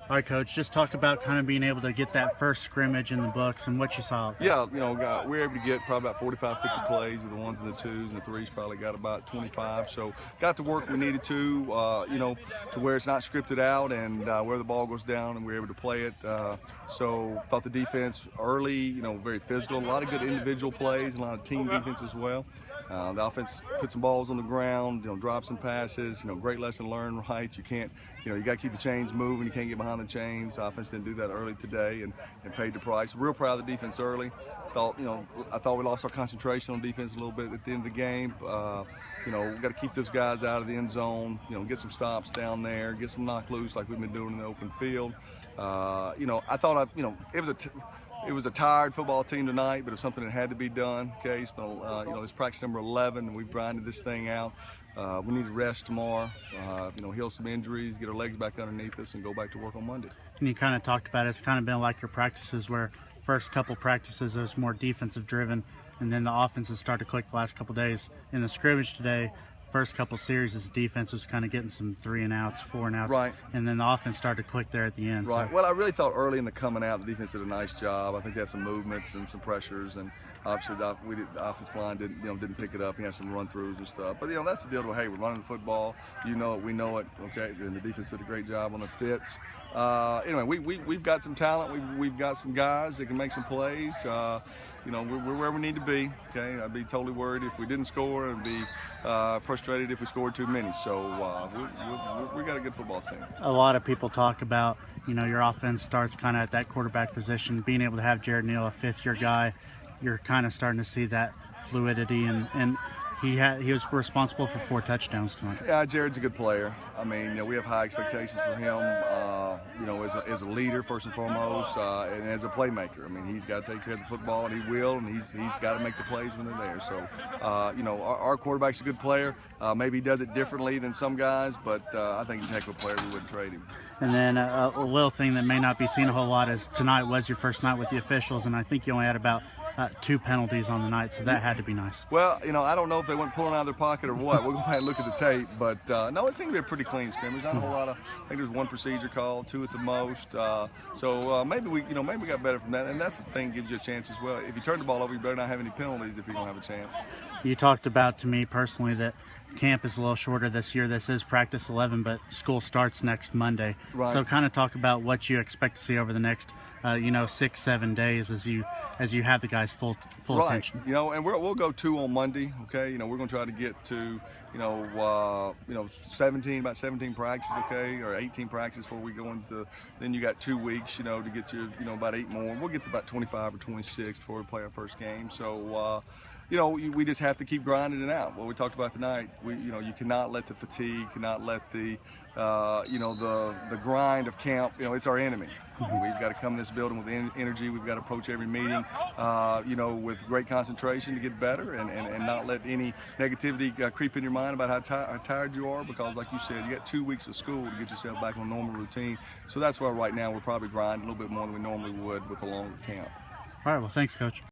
All right, Coach, just talk about kind of being able to get that first scrimmage in the books and what you saw. Yeah, we were able to get probably about 45, 50 plays with the ones and the twos, and the threes probably got about 25. So got the work we needed to where it's not scripted out and where the ball goes down and we're able to play it. So thought the defense early, very physical, a lot of good individual plays, a lot of team defense as well. The offense put some balls on the ground, drop some passes, great lesson learned, right? You can't, you got to keep the chains moving. You can't get behind the chains. The offense didn't do that early today and paid the price. Real proud of the defense early. I thought we lost our concentration on defense a little bit at the end of the game. We got to keep those guys out of the end zone, get some stops down there, get some knock loose like we've been doing in the open field. I thought it was a tired football team tonight, but it was something that had to be done. Okay, it's practice number 11, and we've grinded this thing out. We need to rest tomorrow, heal some injuries, get our legs back underneath us, and go back to work on Monday. And you kind of talked about it's kind of been like your practices where first couple practices it was more defensive driven, and then the offense has started to click the last couple days. In the scrimmage today, first couple series, the defense was kind of getting some 3 and outs, 4 and outs, right, and then the offense started to click there at the end. Right. So. Well, I really thought early in the coming out, the defense did a nice job. I think they had some movements and some pressures, and obviously the offensive line didn't pick it up. He had some run throughs and stuff. But that's the deal. Hey, we're running the football. You know it, we know it. Okay, and the defense did a great job on the fits. Anyway, we've got some talent. We've got some guys that can make some plays. We're where we need to be. Okay, I'd be totally worried if we didn't score, and be frustrated if we scored too many. So we got a good football team. A lot of people talk about your offense starts kind of at that quarterback position, being able to have Jared Neal, a fifth-year guy. You're kind of starting to see that fluidity, and he was responsible for 4 touchdowns tonight. Yeah, Jared's a good player. I mean, we have high expectations for him. As a leader first and foremost, and as a playmaker. I mean, he's got to take care of the football, and he will, and he's got to make the plays when they're there. So, our quarterback's a good player. Maybe he does it differently than some guys, but I think he's a heck of a player. We wouldn't trade him. And then a little thing that may not be seen a whole lot is tonight was your first night with the officials, and I think you only had about 2 penalties on the night, so that had to be nice. Well, I don't know if they went pulling out of their pocket or what. We'll go ahead and look at the tape, but no, it seemed to be a pretty clean scrimmage. Not a whole lot of. I think there's 1 procedure call, 2 at the most. So maybe we got better from that, and that's the thing, gives you a chance as well. If you turn the ball over, you better not have any penalties if you're gonna have a chance. You talked about to me personally that camp is a little shorter this year. This is practice 11, but school starts next Monday. Right. So kind of talk about what you expect to see over the next 6-7 days as you have the guys full right. attention. And we'll go 2 on Monday. Okay, we're going to try to get to about 17 practices. Okay, or 18 practices before we go into. Then you got 2 weeks. To get you about 8 more. We'll get to about 25 or 26 before we play our first game. So. We just have to keep grinding it out. What we talked about tonight, you cannot let the fatigue, cannot let the grind of camp. It's our enemy. We've got to come to this building with energy. We've got to approach every meeting, with great concentration to get better, and not let any negativity creep in your mind about how tired you are. Because, like you said, you got 2 weeks of school to get yourself back on a normal routine. So that's why right now we're probably grinding a little bit more than we normally would with a longer camp. All right. Well, thanks, Coach.